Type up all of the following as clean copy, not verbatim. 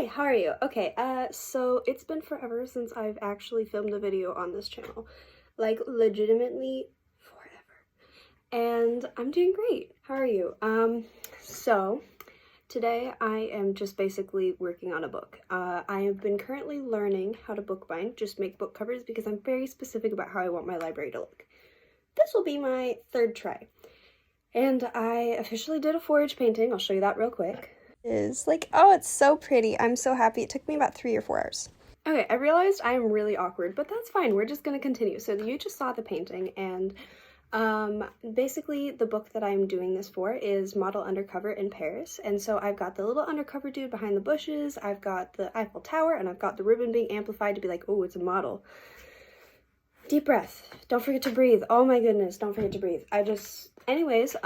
Hi, how are you? Okay, so it's been forever since I've actually filmed a video on this channel. Like, legitimately forever. And I'm doing great. How are you? So today I am just basically working on a book. I have been currently learning how to bookbind, just make book covers, because I'm very specific about how I want my library to look. This will be my third try. And I officially did a forage painting. I'll show you that real quick. Is like, oh, it's so pretty. I'm so happy. It took me about 3 or 4 hours. Okay, I realized I am really awkward, but that's fine. We're just gonna continue. So you just saw the painting, and basically the book that I'm doing this for is Model Undercover in Paris. And so I've got the little undercover dude behind the bushes, I've got the Eiffel Tower, and I've got the ribbon being amplified to be like, oh, it's a model. Deep breath. Don't forget to breathe. Oh my goodness, don't forget to breathe. Anyways,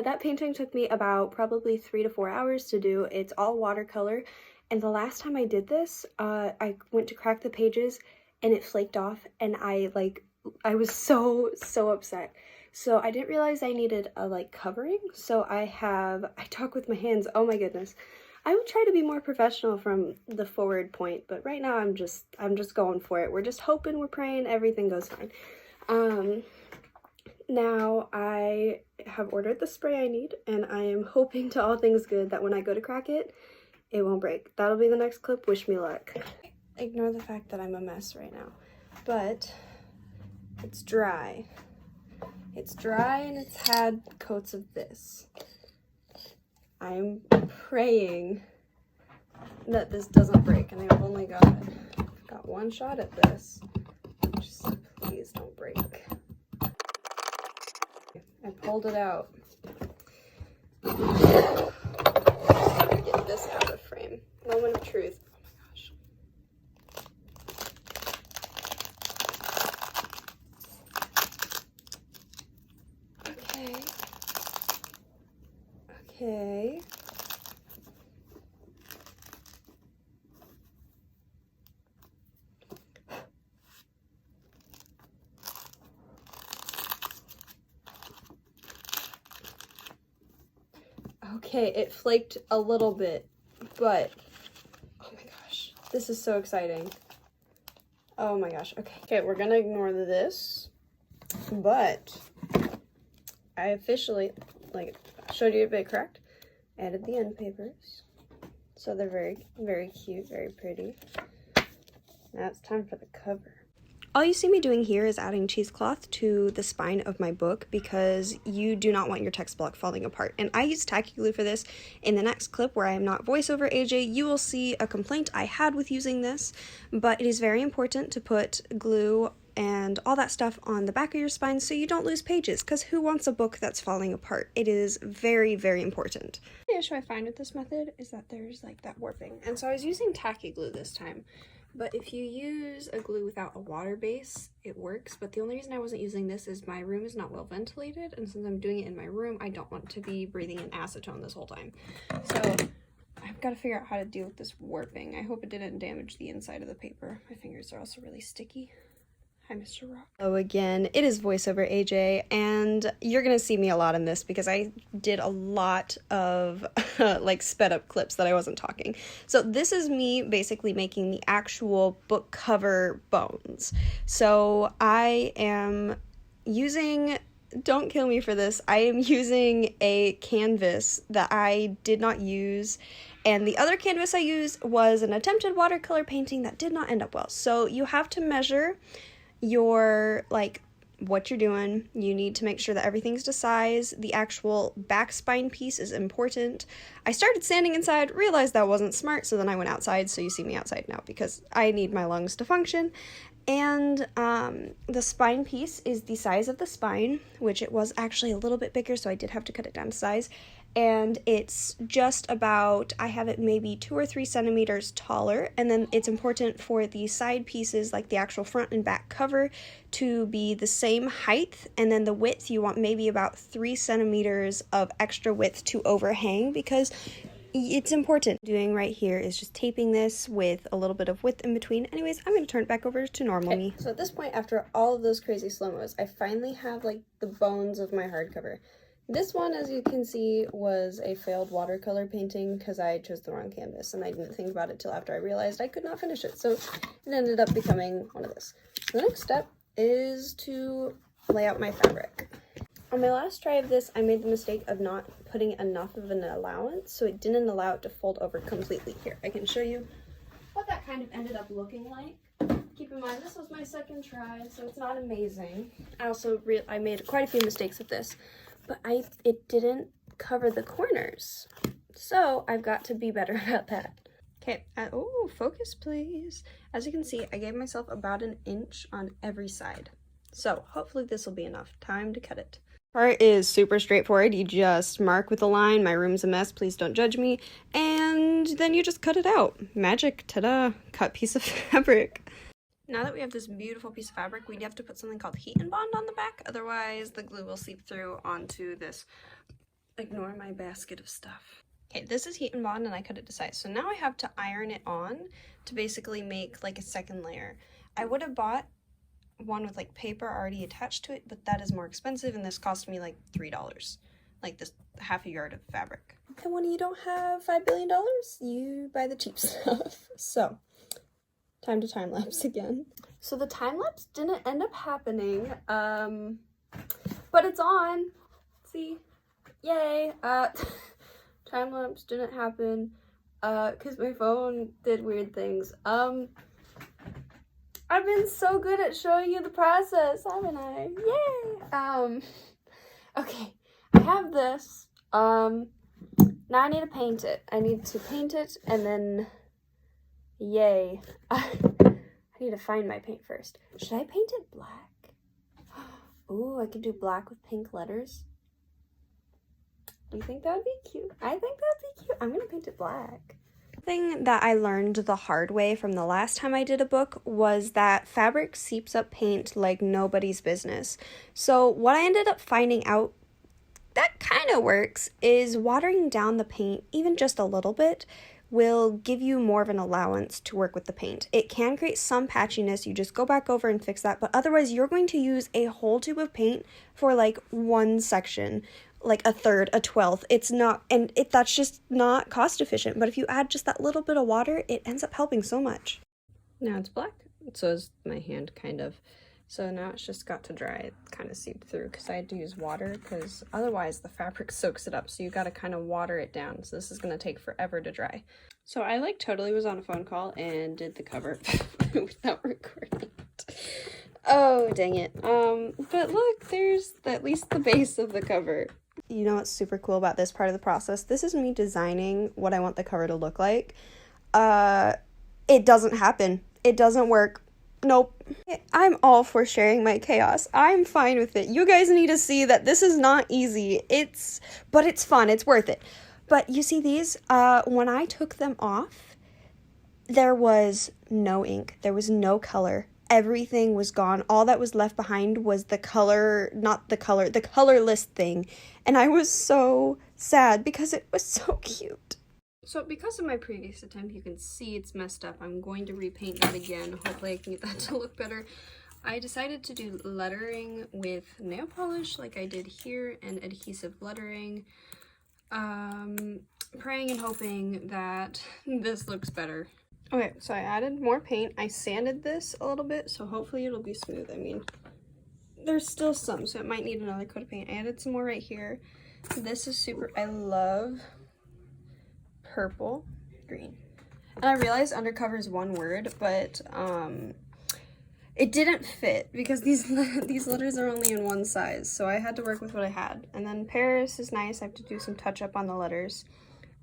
that painting took me about probably 3 to 4 hours to do. It's all watercolor, and the last time I did this, I went to crack the pages and it flaked off, and I was so upset. So I didn't realize I needed a covering, so I talk with my hands. Oh my goodness. I will try to be more professional from the forward point, but right now I'm just going for it. We're just hoping, we're praying, everything goes fine. Now I have ordered the spray I need, and I am hoping to all things good that when I go to crack it, it won't break. That'll be the next clip. Wish me luck. Ignore the fact that I'm a mess right now, but it's dry. It's dry and it's had coats of this. I'm praying that this doesn't break, and I've only got one shot at this. Just please don't break. I pulled it out. Get this out of frame. Moment of truth. Oh my gosh. Okay. Okay, it flaked a little bit, but oh my gosh, this is so exciting. Oh my gosh. Okay, we're gonna ignore this, but I officially, showed you a bit correct, added the end papers. So they're very cute, very pretty. Now it's time for the cover. All you see me doing here is adding cheesecloth to the spine of my book because you do not want your text block falling apart. And I use tacky glue for this. In the next clip where I am not voiceover AJ, you will see a complaint I had with using this, but it is very important to put glue and all that stuff on the back of your spine so you don't lose pages, because who wants a book that's falling apart? It is very important. The issue I find with this method is that there's that warping, and so I was using tacky glue this time. But if you use a glue without a water base, it works. But the only reason I wasn't using this is my room is not well ventilated, and since I'm doing it in my room, I don't want to be breathing in acetone this whole time. So I've got to figure out how to deal with this warping. I hope it didn't damage the inside of the paper. My fingers are also really sticky. Hi, Mr. Rock. Oh, again, it is voiceover AJ, and you're gonna see me a lot in this because I did a lot of sped up clips that I wasn't talking. So this is me basically making the actual book cover bones. So I am using, don't kill me for this, I am using a canvas that I did not use, and the other canvas I used was an attempted watercolor painting that did not end up well. So you have to measure your what you're doing. You need to make sure that everything's to size. The actual back spine piece is important. I started standing inside, realized that wasn't smart, so then I went outside, so you see me outside now because I need my lungs to function. And the spine piece is the size of the spine, which it was actually a little bit bigger, so I did have to cut it down to size. And it's just about, I have it maybe 2 or 3 centimeters taller, and then it's important for the side pieces, like the actual front and back cover, to be the same height, and then the width you want maybe about 3 centimeters of extra width to overhang, because it's important. Doing right here is just taping this with a little bit of width in between. Anyways, I'm going to turn it back over to normal me. So at this point, after all of those crazy slow-mos, I finally have the bones of my hardcover. This one, as you can see, was a failed watercolor painting because I chose the wrong canvas and I didn't think about it till after I realized I could not finish it. So it ended up becoming one of this. So the next step is to lay out my fabric. On my last try of this, I made the mistake of not putting enough of an allowance, so it didn't allow it to fold over completely. Here, I can show you what that kind of ended up looking like. Keep in mind, this was my second try, so it's not amazing. I made quite a few mistakes with this, but it didn't cover the corners. So I've got to be better about that. Okay, oh, focus please. As you can see, I gave myself about an inch on every side. So hopefully this will be enough. Time to cut it. Part is super straightforward. You just mark with a line, my room's a mess, please don't judge me, and then you just cut it out. Magic, ta-da, cut piece of fabric. Now that we have this beautiful piece of fabric, we have to put something called heat and bond on the back, otherwise the glue will seep through onto this. Ignore my basket of stuff. Okay, this is heat and bond and I cut it to size. So now I have to iron it on to basically make like a second layer. I would have bought one with like paper already attached to it, but that is more expensive and this cost me like $3, like this half a yard of fabric. And when you don't have $5 billion, you buy the cheap stuff. So time to time lapse again. So the time lapse didn't end up happening, but it's on. See, yay. Time lapse didn't happen because my phone did weird things. I've been so good at showing you the process, haven't I? Yay! Okay, I have this. Now I need to paint it. I need to paint it and then, yay. I need to find my paint first. Should I paint it black? Ooh, I could do black with pink letters. Do you think that would be cute? I think that'd be cute. I'm gonna paint it black. Thing that I learned the hard way from the last time I did a book was that fabric seeps up paint like nobody's business. So what I ended up finding out that kind of works is watering down the paint even just a little bit will give you more of an allowance to work with the paint. It can create some patchiness, you just go back over and fix that, but otherwise you're going to use a whole tube of paint for like one section, like a third, a 12th. It's not, and that's just not cost efficient, but if you add just that little bit of water, it ends up helping so much. Now it's black, so is my hand kind of. So now it's just got to dry. It kind of seeped through because I had to use water because otherwise the fabric soaks it up. So you got to kind of water it down. So this is going to take forever to dry. So I like totally was on a phone call and did the cover without recording it. Oh, dang it. But look, there's at least the base of the cover. You know what's super cool about this part of the process? This is me designing what I want the cover to look like. It doesn't happen. It doesn't work. Nope. I'm all for sharing my chaos. I'm fine with it. You guys need to see that this is not easy. But it's fun. It's worth it. But you see these? When I took them off, there was no ink. There was no color. Everything was gone. All that was left behind was the color, the colorless thing. And I was so sad because it was so cute. So because of my previous attempt, you can see it's messed up. I'm going to repaint that again. Hopefully I can get that to look better. I decided to do lettering with nail polish like I did here and adhesive lettering. Praying and hoping that this looks better. Okay, so I added more paint. I sanded this a little bit, so hopefully it'll be smooth. I mean, there's still some, so it might need another coat of paint. I added some more right here. This is super, I love purple, green. And I realized undercover is one word, but it didn't fit because these letters are only in one size, so I had to work with what I had. And then Paris is nice. I have to do some touch up on the letters.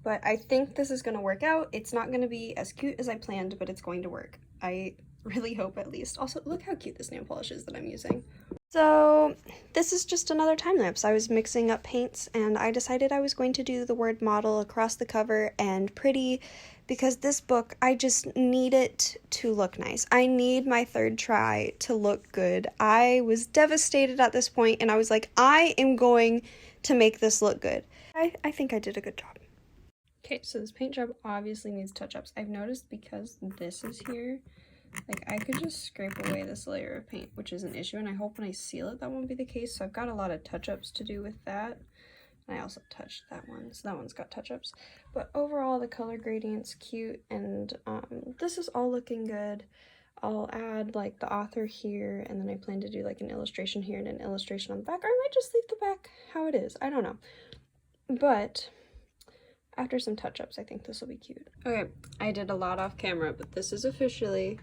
But I think this is going to work out. It's not going to be as cute as I planned, but it's going to work. I really hope at least. Also, look how cute this nail polish is that I'm using. So this is just another time lapse. I was mixing up paints and I decided I was going to do the word model across the cover and pretty because this book, I just need it to look nice. I need my third try to look good. I was devastated at this point and I was like, I am going to make this look good. I think I did a good job. Okay, so this paint job obviously needs touch-ups. I've noticed because this is here, like I could just scrape away this layer of paint, which is an issue, and I hope when I seal it that won't be the case, so I've got a lot of touch-ups to do with that. And I also touched that one, so that one's got touch-ups. But overall, the color gradient's cute, and this is all looking good. I'll add like the author here, and then I plan to do like an illustration here and an illustration on the back, or I might just leave the back how it is. I don't know. But after some touch-ups, I think this will be cute. Okay, I did a lot off camera, but this is officially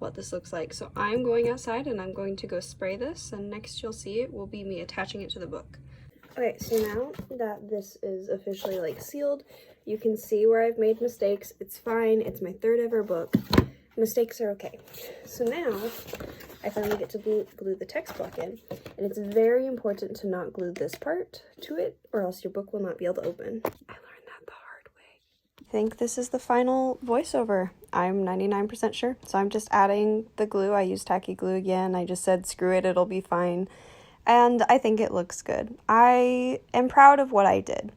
what this looks like. So I'm going outside and I'm going to go spray this, and next you'll see it will be me attaching it to the book. Okay, so now that this is officially like sealed, you can see where I've made mistakes. It's fine, it's my 3rd ever book. Mistakes are okay. So now I finally get to glue the text block in, and it's very important to not glue this part to it, or else your book will not be able to open. I learned that the hard way. I think this is the final voiceover. I'm 99% sure. So I'm just adding the glue. I used tacky glue again. I just said screw it, it'll be fine. And I think it looks good. I am proud of what I did.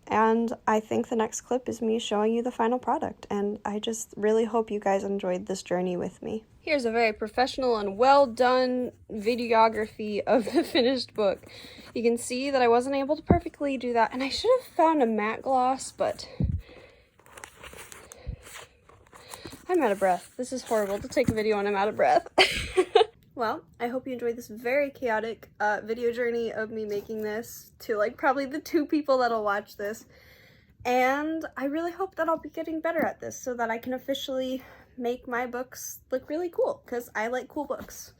And I think the next clip is me showing you the final product. And I just really hope you guys enjoyed this journey with me. Here's a very professional and well done videography of the finished book. You can see that I wasn't able to perfectly do that. And I should have found a matte gloss, but I'm out of breath. This is horrible to take a video when I'm out of breath. Well, I hope you enjoyed this very chaotic video journey of me making this to like probably the 2 people that'll watch this. And I really hope that I'll be getting better at this so that I can officially make my books look really cool, because I like cool books.